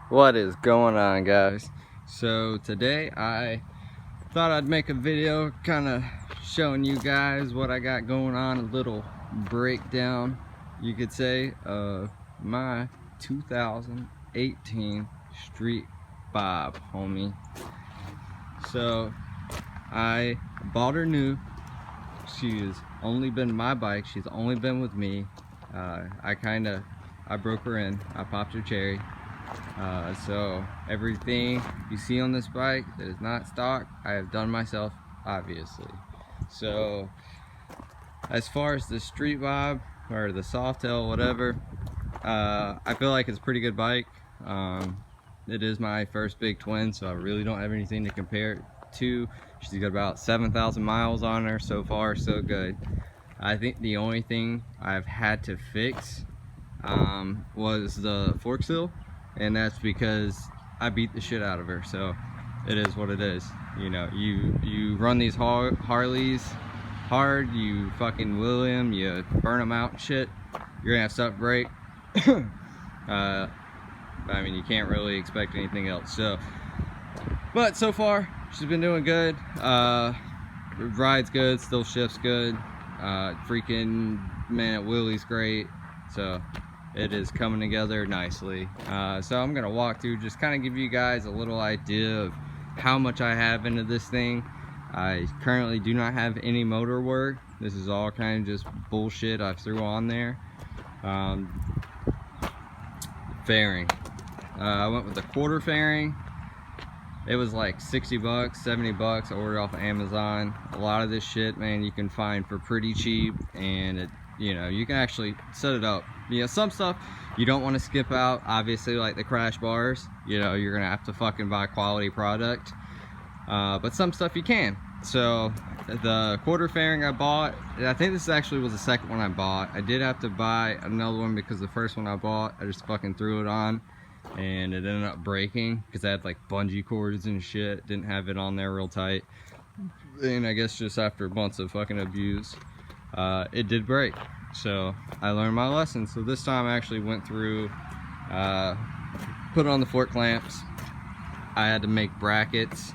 What is going on, guys? So today I thought I'd make a video kind of showing you guys what I got going on, a little breakdown you could say of my 2018 Street Bob, homie. So I bought her new. She's only been my bike, she's only been with me. I broke her in, I popped her cherry. So everything you see on this bike that is not stock, I have done myself, obviously. So as far as the Street Bob or the Softail, whatever, I feel like it's a pretty good bike. It is my first big twin, so I really don't have anything to compare it to. She's got about 7,000 miles on her. So far, so good. I think the only thing I've had to fix was the fork seal, and that's because I beat the shit out of her. So it is what it is. You know, you run these Harleys hard, you fucking wheel them, you burn them out and shit, you're gonna have stuff break. I mean, you can't really expect anything else. So, but so far she's been doing good. Ride's good, still shifts good. Freaking man, wheelie's great. So it is coming together nicely. So I'm gonna walk through, just kind of give you guys a little idea of how much I have into this thing. I currently do not have any motor work. This is all kind of just bullshit I threw on there. Fairing. I went with a quarter fairing. It was like 60 bucks, 70 bucks. I ordered off of Amazon. A lot of this shit, man, you can find for pretty cheap, and it, you know, you can actually set it up. You know, some stuff you don't want to skip out, obviously, like the crash bars. You know, you're gonna have to fucking buy quality product. But some stuff you can. So the quarter fairing I bought, I think this actually was the second one I bought. I did have to buy another one because the first one I bought, I just fucking threw it on and it ended up breaking because I had like bungee cords and shit. Didn't have it on there real tight. And I guess just after months of fucking abuse, it did break. So I learned my lesson. So this time I actually went through, put on the fork clamps. I had to make brackets.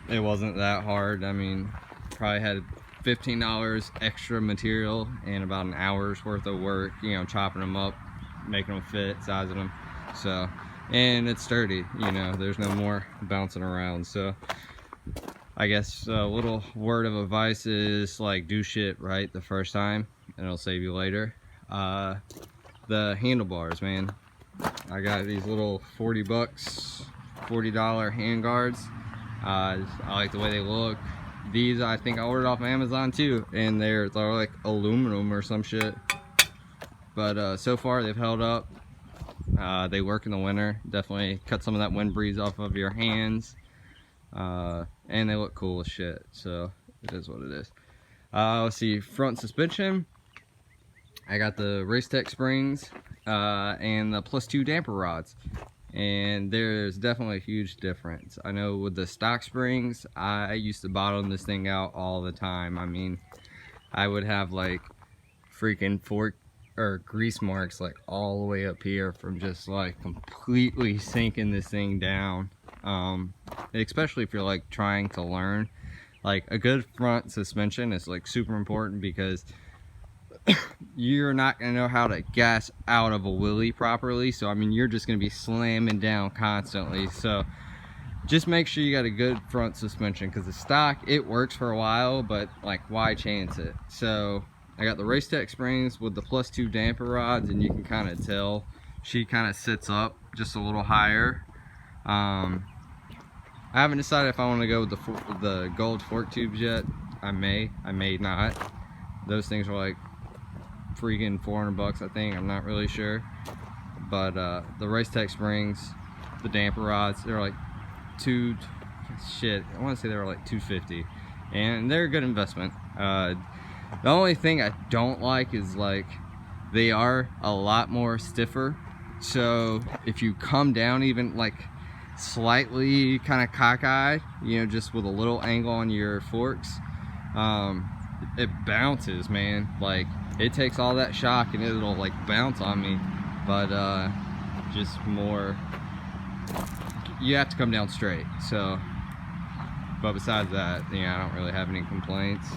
It wasn't that hard. I mean, probably had $15 extra material and about an hour's worth of work, you know, chopping them up, making them fit, sizing them. So, and it's sturdy, you know, there's no more bouncing around. So I guess a little word of advice is, like, do shit right the first time and it'll save you later. The handlebars, man, I got these little $40 hand guards. I like the way they look. These I think I ordered off of Amazon too, and they're like aluminum or some shit. But so far they've held up. They work in the winter. Definitely cut some of that wind breeze off of your hands. And they look cool as shit. So it is what it is. Let's see, front suspension. I got the Race Tech springs and the +2 damper rods. And there's definitely a huge difference. I know with the stock springs, I used to bottom this thing out all the time. I mean, I would have like freaking fork or grease marks like all the way up here from just like completely sinking this thing down. Especially if you're like trying to learn. Like a good front suspension is like super important because you're not going to know how to gas out of a wheelie properly. So I mean, you're just going to be slamming down constantly. So just make sure you got a good front suspension, because the stock, it works for a while, but like, why chance it? So I got the Race Tech springs with the +2 damper rods, and you can kind of tell she kind of sits up just a little higher. I haven't decided if I want to go with the gold fork tubes yet. I may not. Those things are like freaking 400 bucks, I think. I'm not really sure. But the Race Tech springs, the damper rods, they're like I want to say they were like $250, and they're a good investment. The only thing I don't like is like they are a lot more stiffer. So if you come down even like slightly kind of cockeyed, you know, just with a little angle on your forks, it bounces, man. Like, it takes all that shock and it'll like bounce on me. But just more, you have to come down straight. So, but besides that, I don't really have any complaints.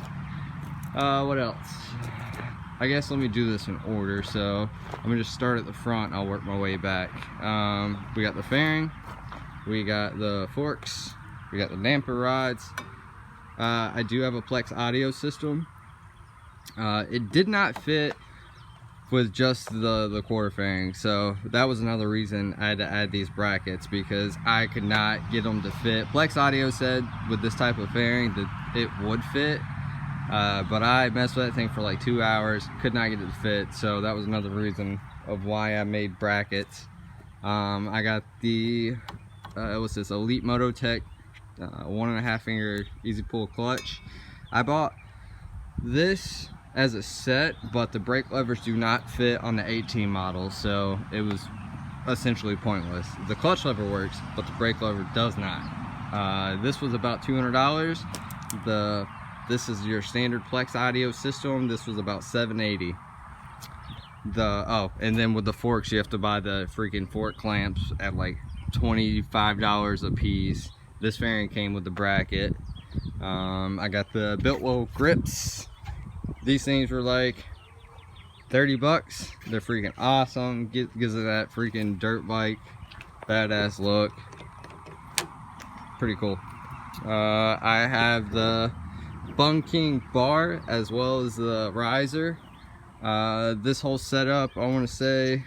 What else? I guess let me do this in order. So I'm gonna just start at the front. I'll work my way back. We got the fairing, we got the forks, we got the damper rods. I do have a Plex audio system. It did not fit with just the quarter fairing, so that was another reason I had to add these brackets, because I could not get them to fit. Plex Audio said with this type of fairing that it would fit, but I messed with that thing for like 2 hours, could not get it to fit, so that was another reason of why I made brackets. I got the what's this, Elite Mototech 1.5 finger easy pull clutch. I bought this as a set, but the brake levers do not fit on the 18 model, so it was essentially pointless. The clutch lever works, but the brake lever does not. This was about $200. This is your standard Plex audio system. This was about $780. And then with the forks, you have to buy the freaking fork clamps at like $25 a piece. This fairing came with the bracket. I got the Biltwell grips. These things were like 30 bucks. They're freaking awesome. Gives it that freaking dirt bike badass look. Pretty cool. I have the bunking bar as well as the riser. This whole setup, I want to say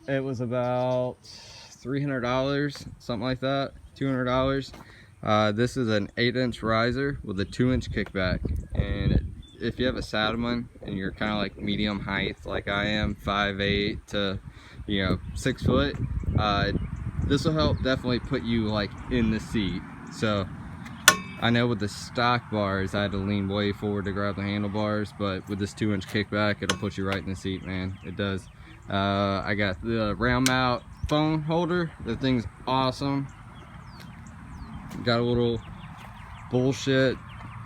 it was about $300, something like that, $200. This is an 8-inch riser with a 2-inch kickback, and if you have a Saddleman and you're kind of like medium height like I am, 5'8" to 6 foot, this will help definitely put you like in the seat. So I know with the stock bars I had to lean way forward to grab the handlebars, but with this 2-inch kickback it'll put you right in the seat, man. It does. I got the round mount phone holder. The thing's awesome. Got a little bullshit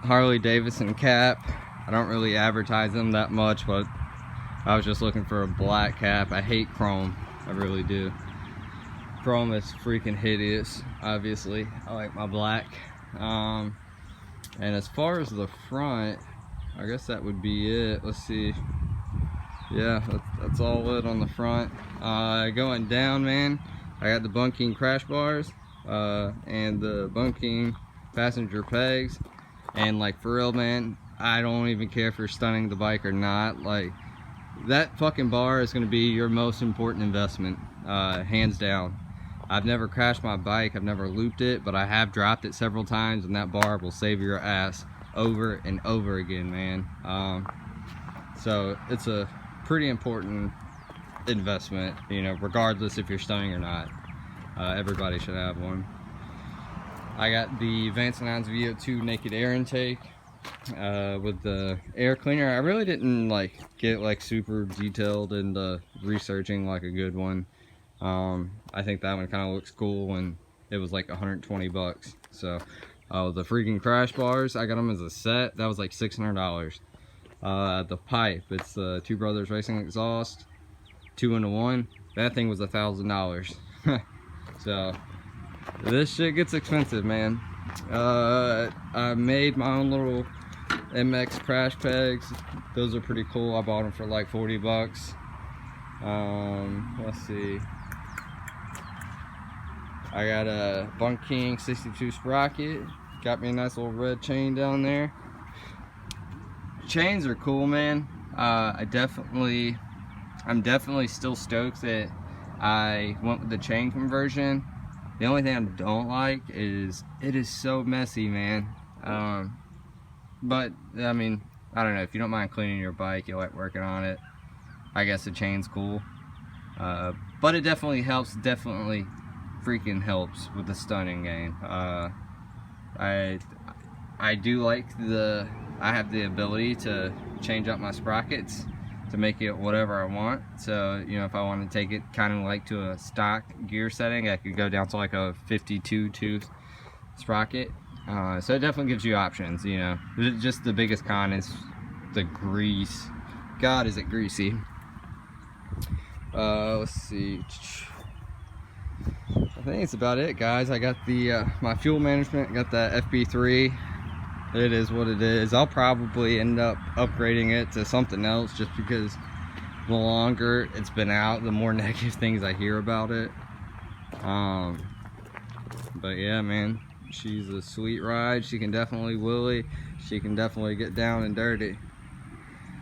Harley Davidson cap. I don't really advertise them that much, but I was just looking for a black cap. I hate chrome, I really do. Chrome is freaking hideous, obviously. I like my black. And as far as the front, I guess that would be it. Let's see. Yeah, that's all it on the front. Going down, man, I got the bunking crash bars and the bunking passenger pegs, and like for real, man, I don't even care if you're stunning the bike or not. Like, that fucking bar is going to be your most important investment, hands down. I've never crashed my bike, I've never looped it, but I have dropped it several times, and that bar will save your ass over and over again, man. So it's a pretty important investment, regardless if you're stunning or not. Everybody should have one. I got the Vance & Hines VO2 naked air intake with the air cleaner. I really didn't get super detailed into researching like a good one. I think that one kind of looks cool, and it was like 120 bucks. So the freaking crash bars, I got them as a set. That was like $600. The pipe, it's the Two Brothers Racing exhaust, 2-in-1. That thing was $1,000. So this shit gets expensive, man. I made my own little MX crash pegs. Those are pretty cool. I bought them for like 40 bucks. Let's see. I got a bunking 62 sprocket. Got me a nice little red chain down there. Chains are cool, man. I'm definitely still stoked that I went with the chain conversion. The only thing I don't like is it is so messy, man. But I mean, I don't know, if you don't mind cleaning your bike, you like working on it, I guess the chain's cool. But it definitely helps, definitely freaking helps with the stunning game. I do like I have the ability to change up my sprockets to make it whatever I want. So, if I want to take it kind of like to a stock gear setting, I could go down to like a 52 tooth sprocket. So it definitely gives you options, Just the biggest con is the grease. God, is it greasy. Let's see. I think it's about it, guys. I got the my fuel management, got that FB3. It is what it is. I'll probably end up upgrading it to something else, just because the longer it's been out, the more negative things I hear about it. But yeah, man, she's a sweet ride. She can definitely wheelie. She can definitely get down and dirty.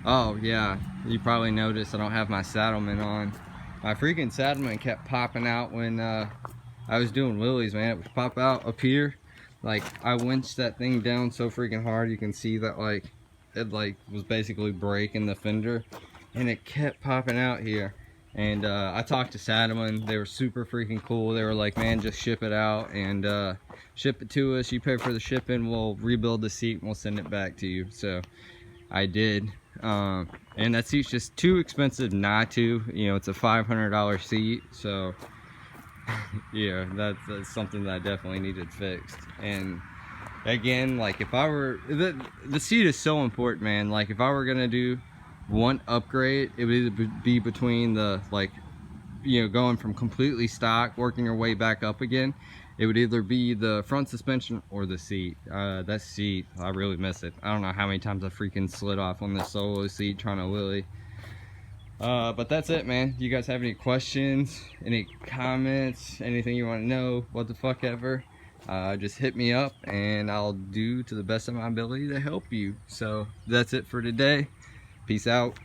Oh yeah, you probably noticed I don't have my saddleman on. My freaking saddleman kept popping out when I was doing wheelies, man. It would pop out up here. Like, I winched that thing down so freaking hard, you can see that like it like was basically breaking the fender, and it kept popping out here. And I talked to Saddleman. They were super freaking cool. They were like, man, just ship it out and ship it to us. You pay for the shipping, we'll rebuild the seat and we'll send it back to you. So I did. And that seat's just too expensive not to. You know, it's a $500 seat. So yeah, that's something that I definitely needed fixed. And again, like, if I were, the seat is so important, man. Like, if I were gonna do one upgrade, it would either be between the, like, you know, going from completely stock, working your way back up again. It would either be the front suspension or the seat. That seat, I really miss it. I don't know how many times I freaking slid off on this solo seat trying to wheelie. But that's it, man. You guys have any questions, any comments, anything you want to know, what the fuck ever, just hit me up and I'll do to the best of my ability to help you. So that's it for today. Peace out.